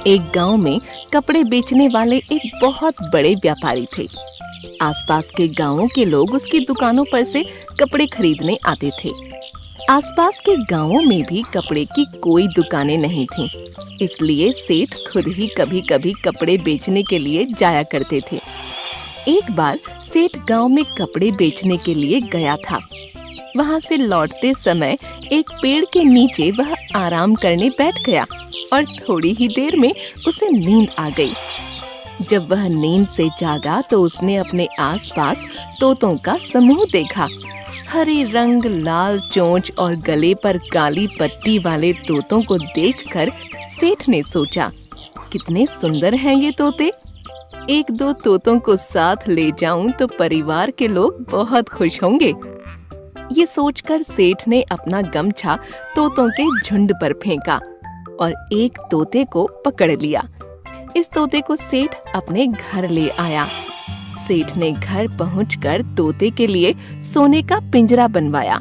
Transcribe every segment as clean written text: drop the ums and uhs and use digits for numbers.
एक गांव में कपड़े बेचने वाले एक बहुत बड़े व्यापारी थे। आसपास के गांवों के लोग उसकी दुकानों पर से कपड़े खरीदने आते थे। आसपास के गांवों में भी कपड़े की कोई दुकानें नहीं थीं, इसलिए सेठ खुद ही कभी-कभी कपड़े बेचने के लिए जाया करते थे। एक बार सेठ गांव में कपड़े बेचने के लिए गया था। वहां से लौटते समय एक पेड़ के नीचे वह आराम करने बैठ गया और थोड़ी ही देर में उसे नींद आ गई। जब वह नींद से जागा तो उसने अपने आसपास तोतों का समूह देखा। हरे रंग, लाल चोंच और गले पर काली पट्टी वाले तोतों को देखकर सेठ ने सोचा, कितने सुंदर हैं ये तोते। एक दो तोतों को साथ ले जाऊं तो परिवार के लोग बहुत खुश होंगे। ये सोचकर सेठ ने अपना गमछा तोतों के झुंड पर फेंका और एक तोते को पकड़ लिया। इस तोते को सेठ अपने घर ले आया। सेठ ने घर पहुंचकर तोते के लिए सोने का पिंजरा बनवाया,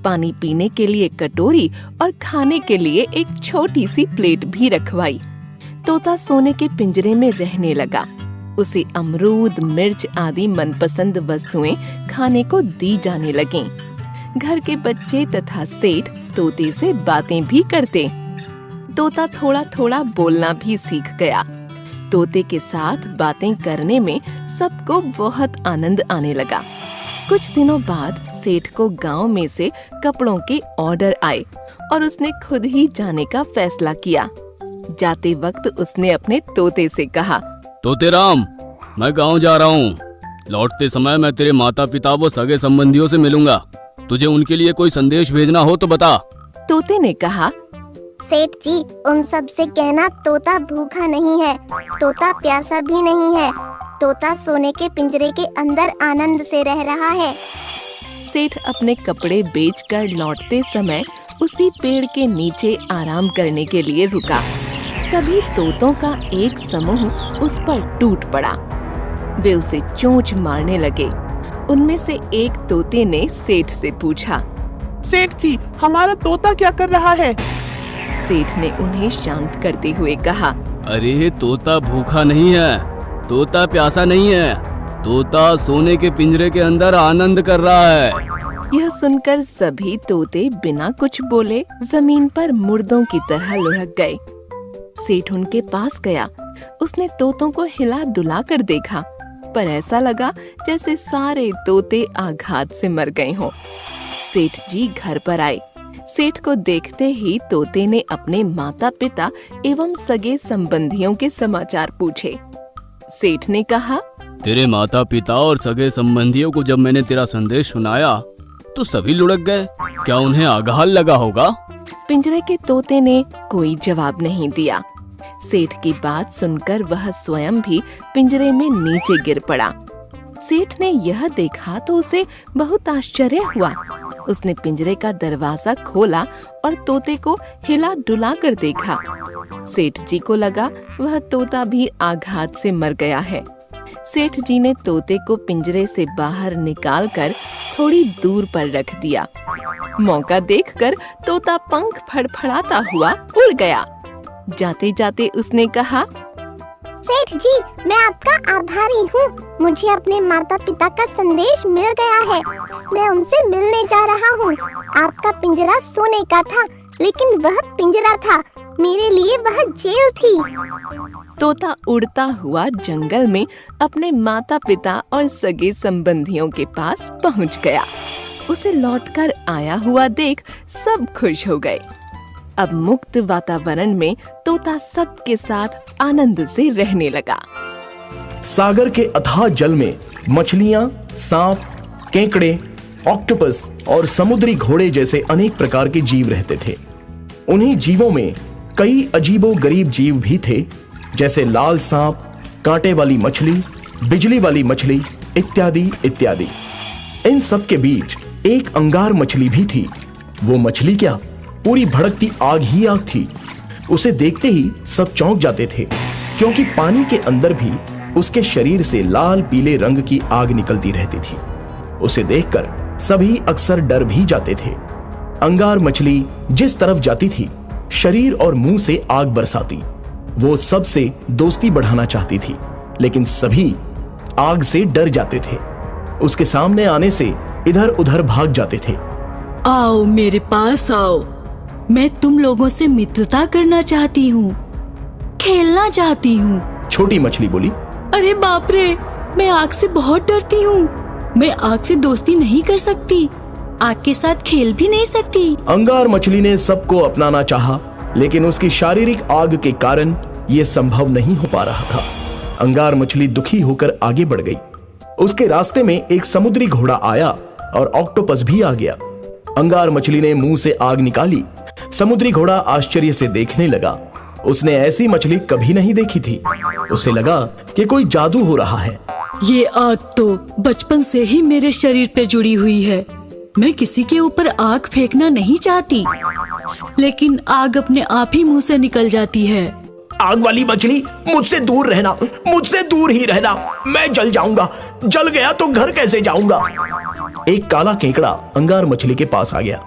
पानी पीने के लिए कटोरी और खाने के लिए एक छोटी सी प्लेट भी रखवाई। तोता सोने के पिंजरे में रहने लगा। उसे अमरूद, मिर्च आदि मनपसंद वस्तुएं खाने को दी जाने लगीं। घर के बच्चे तथा सेठ तोते से बातें भी करते। तोता थोड़ा थोड़ा बोलना भी सीख गया। तोते के साथ बातें करने में सबको बहुत आनंद आने लगा। कुछ दिनों बाद सेठ को गांव में से कपड़ों के ऑर्डर आए और उसने खुद ही जाने का फैसला किया। जाते वक्त उसने अपने तोते से कहा, तोते राम, मैं गांव जा रहा हूँ। लौटते समय मैं तेरे माता पिता व सगे संबंधियों से मिलूंगा। तुझे उनके लिए कोई संदेश भेजना हो तो बता। तोते ने कहा, सेठ जी, उन सब से कहना तोता भूखा नहीं है, तोता प्यासा भी नहीं है। तोता सोने के पिंजरे के अंदर आनंद से रह रहा है। सेठ अपने कपड़े बेचकर लौटते समय उसी पेड़ के नीचे आराम करने के लिए रुका। तभी तोतों का एक समूह उस पर टूट पड़ा। वे उसे चोंच मारने लगे। उनमें से एक तोते ने सेठ से पूछा, सेठ जी, हमारा तोता क्या कर रहा है? सेठ ने उन्हें शांत करते हुए कहा, अरे तोता भूखा नहीं है, तोता प्यासा नहीं है, तोता सोने के पिंजरे के अंदर आनंद कर रहा है। यह सुनकर सभी तोते बिना कुछ बोले जमीन पर मुर्दों की तरह लुढ़क गए। सेठ उनके पास गया। उसने तोतों को हिला डुला कर देखा, पर ऐसा लगा जैसे सारे तोते आघात से मर गए हों। सेठ जी घर पर आए। सेठ को देखते ही तोते ने अपने माता पिता एवं सगे संबंधियों के समाचार पूछे। सेठ ने कहा, तेरे माता पिता और सगे संबंधियों को जब मैंने तेरा संदेश सुनाया तो सभी लुढ़क गए। क्या उन्हें आघात लगा होगा? पिंजरे के तोते ने कोई जवाब नहीं दिया। सेठ की बात सुनकर वह स्वयं भी पिंजरे में नीचे गिर पड़ा। सेठ ने यह देखा तो उसे बहुत आश्चर्य हुआ। उसने पिंजरे का दरवाजा खोला और तोते को हिला डुला कर देखा। सेठ जी को लगा वह तोता भी आघात से मर गया है। सेठ जी ने तोते को पिंजरे से बाहर निकालकर थोड़ी दूर पर रख दिया। मौका देखकर तोता पंख फड़फड़ाता हुआ उड़ गया। जाते जाते उसने कहा, सेठ जी, मैं आपका आभारी हूँ। मुझे अपने माता पिता का संदेश मिल गया है। मैं उनसे मिलने जा रहा हूँ। आपका पिंजरा सोने का था, लेकिन वह पिंजरा था, मेरे लिए वह जेल थी। तोता उड़ता हुआ जंगल में अपने माता पिता और सगे संबंधियों के पास पहुँच गया। उसे लौटकर आया हुआ देख सब खुश हो गए। अब मुक्त वातावरण में तोता सबके साथ आनंद से रहने लगा। सागर के अथाह जल में मछलियां, सांप, केकड़े, ऑक्टोपस और समुद्री घोड़े जैसे अनेक प्रकार के जीव रहते थे। उन्हीं जीवों में कई अजीबो-गरीब जीव भी थे, जैसे लाल सांप, कांटे वाली मछली, बिजली वाली मछली इत्यादि इत्यादि। इन सब के बीच एक अंगार मछली भी थी। वो मछली क्या, पूरी भड़कती आग ही आग थी। उसे देखते ही सब चौंक जाते थे, क्योंकि पानी के अंदर भी उसके शरीर से लाल पीले रंग की आग निकलती रहती थी। उसे देखकर सभी अक्सर डर भी जाते थे। अंगार मछली जिस तरफ जाती थी, शरीर और मुंह से आग बरसाती। वो सबसे दोस्ती बढ़ाना चाहती थी, लेकिन सभी आग से डर जाते थे। उसके सामने आने से इधर उधर भाग जाते थे। आओ मेरे पास आओ, मैं तुम लोगों से मित्रता करना चाहती हूँ, खेलना चाहती हूँ। छोटी मछली बोली, अरे बाप रे, मैं आग से बहुत डरती हूँ। मैं आग से दोस्ती नहीं कर सकती, आग के साथ खेल भी नहीं सकती। अंगार मछली ने सबको अपनाना चाहा, लेकिन उसकी शारीरिक आग के कारण यह संभव नहीं हो पा रहा था। अंगार मछली दुखी होकर आगे बढ़ गई। उसके रास्ते में एक समुद्री घोड़ा आया और ऑक्टोपस भी आ गया। अंगार मछली ने मुंह से आग निकाली। समुद्री घोड़ा आश्चर्य से देखने लगा। उसने ऐसी मछली कभी नहीं देखी थी। उसे लगा कि कोई जादू हो रहा है। ये आग तो बचपन से ही मेरे शरीर पे जुड़ी हुई है। मैं किसी के ऊपर आग फेंकना नहीं चाहती, लेकिन आग अपने आप ही मुंह से निकल जाती है। आग वाली मछली, मुझसे दूर रहना, मुझसे दूर ही रहना। मैं जल जाऊंगा, जल गया तो घर कैसे जाऊंगा। एक काला केकड़ा अंगार मछली के पास आ गया।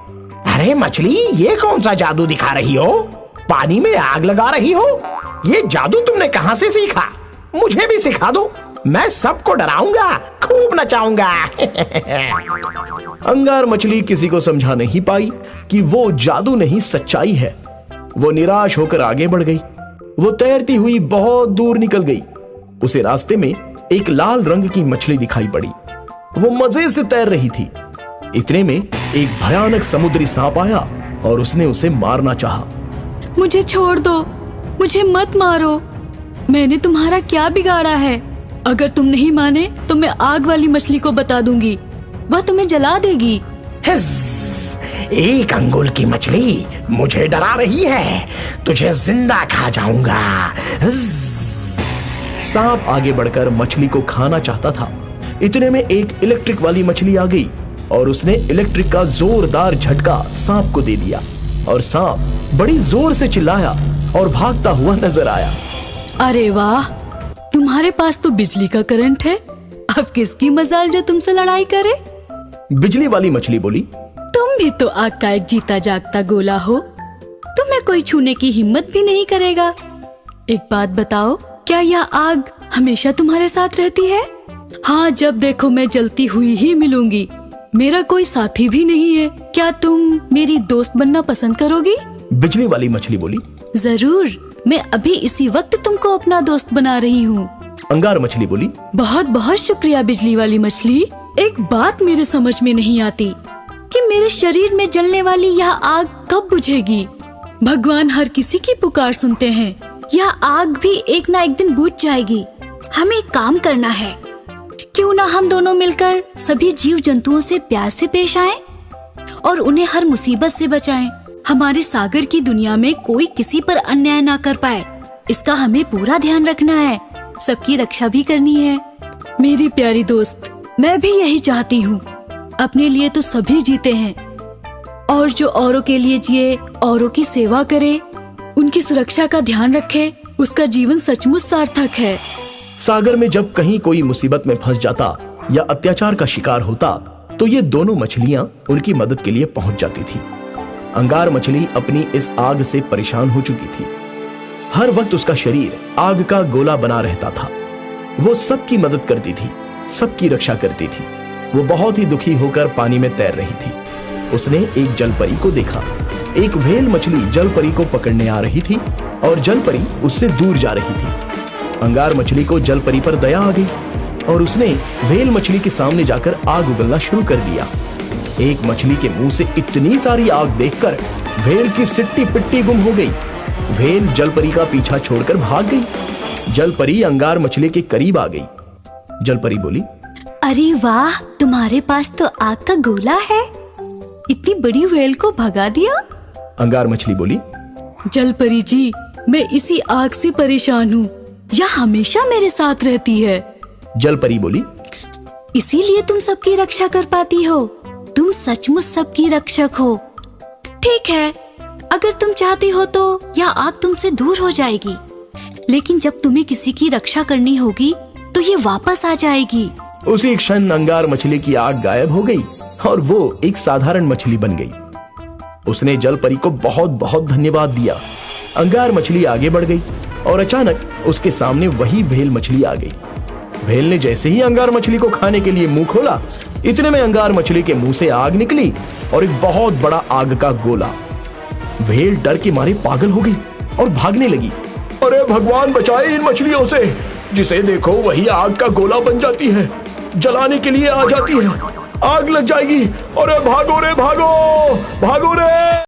अरे मछली, ये कौन सा जादू दिखा रही हो? पानी में आग लगा रही हो? ये जादू तुमने कहां से सीखा? मुझे भी सिखा दो, मैं सबको डराऊंगा, खूब नचाऊंगा। अंगार मछली किसी को समझा नहीं पाई कि वो जादू नहीं सच्चाई है। वो निराश होकर आगे बढ़ गई। वो तैरती हुई बहुत दूर निकल गई। उसे रास्ते में एक लाल रंग की मछली दिखाई पड़ी। वो मजे से तैर रही थी। इतने में एक भयानक समुद्री सांप आया और उसने उसे मारना चाहा। मुझे छोड़ दो, मुझे मत मारो। मैंने तुम्हारा क्या बिगाड़ा है? अगर तुम नहीं माने तो मैं आग वाली मछली को बता दूंगी, वह तुम्हें जला देगी। एक अंगुल की मछली मुझे डरा रही है, तुझे जिंदा खा जाऊंगा। सांप आगे बढ़कर मछली को खाना चाहता था। इतने में एक इलेक्ट्रिक वाली मछली आ गई और उसने इलेक्ट्रिक का जोरदार झटका सांप को दे दिया और सांप बड़ी जोर से चिल्लाया और भागता हुआ नजर आया। अरे वाह, तुम्हारे पास तो बिजली का करंट है। अब किसकी मजाल जो तुमसे लड़ाई करे? बिजली वाली मछली बोली, तुम भी तो आग का एक जीता जागता गोला हो, तुम्हें कोई छूने की हिम्मत भी नहीं करेगा। एक बात बताओ, क्या यह आग हमेशा तुम्हारे साथ रहती है? हाँ, जब देखो मैं जलती हुई ही मिलूंगी। मेरा कोई साथी भी नहीं है। क्या तुम मेरी दोस्त बनना पसंद करोगी? बिजली वाली मछली बोली, जरूर, मैं अभी इसी वक्त तुमको अपना दोस्त बना रही हूँ। अंगार मछली बोली, बहुत बहुत शुक्रिया बिजली वाली मछली। एक बात मेरे समझ में नहीं आती कि मेरे शरीर में जलने वाली यह आग कब बुझेगी। भगवान हर किसी की पुकार सुनते हैं। यह आग भी एक ना एक दिन बुझ जाएगी। हमें एक काम करना है, क्यों ना हम दोनों मिलकर सभी जीव जंतुओं से प्यार से पेश आएं और उन्हें हर मुसीबत से बचाएं। हमारे सागर की दुनिया में कोई किसी पर अन्याय ना कर पाए, इसका हमें पूरा ध्यान रखना है। सबकी रक्षा भी करनी है। मेरी प्यारी दोस्त, मैं भी यही चाहती हूँ। अपने लिए तो सभी जीते हैं, और जो औरों के लिए जिए, औरों की सेवा करे, उनकी सुरक्षा का ध्यान रखे, उसका जीवन सचमुच सार्थक है। सागर में जब कहीं कोई मुसीबत में फंस जाता या अत्याचार का शिकार होता तो ये दोनों मछलियां उनकी मदद के लिए पहुंच जाती थी। अंगार मछली अपनी इस आग से परेशान हो चुकी थी। हर वक्त उसका शरीर आग का गोला बना रहता था। वो सबकी मदद करती थी, सबकी रक्षा करती थी। वो बहुत ही दुखी होकर पानी में तैर रही थी। उसने एक जलपरी को देखा। एक व्हेल मछली जलपरी को पकड़ने आ रही थी और जलपरी उससे दूर जा रही थी। अंगार मछली को जलपरी पर दया आ गई और उसने व्हेल मछली के सामने जाकर आग उगलना शुरू कर दिया। एक मछली के मुंह से इतनी सारी आग देखकर व्हेल की सिट्टी पिट्टी गुम हो गई। व्हेल जलपरी का पीछा छोड़कर भाग गई। जलपरी अंगार मछली के करीब आ गई। जलपरी बोली, अरे वाह, तुम्हारे पास तो आग का गोला है। इतनी बड़ी व्हेल को भगा दिया। अंगार मछली बोली, जलपरी जी, मैं इसी आग से परेशान हूँ। यह हमेशा मेरे साथ रहती है। जलपरी बोली, इसीलिए तुम सबकी रक्षा कर पाती हो। तुम सचमुच सबकी रक्षक हो। ठीक है, अगर तुम चाहती हो तो यह आग तुमसे दूर हो जाएगी, लेकिन जब तुम्हें किसी की रक्षा करनी होगी तो ये वापस आ जाएगी। उसी क्षण अंगार मछली की आग गायब हो गई और वो एक साधारण मछली बन गई। उसने जलपरी को बहुत बहुत धन्यवाद दिया। अंगार मछली आगे बढ़ गई और अचानक उसके सामने वही व्हेल मछली आ गई। व्हेल ने जैसे ही अंगार मछली को खाने के लिए मुंह खोला, इतने में अंगार मछली के मुंह से आग निकली और एक बहुत बड़ा आग का गोला। व्हेल डर के मारे पागल हो गई और भागने लगी। अरे भगवान बचाए इन मछलियों से, जिसे देखो वही आग का गोला बन जाती है, जलाने के लिए आ जाती है, आग लग जाएगी। अरे भागो रे भागो, भागो रे।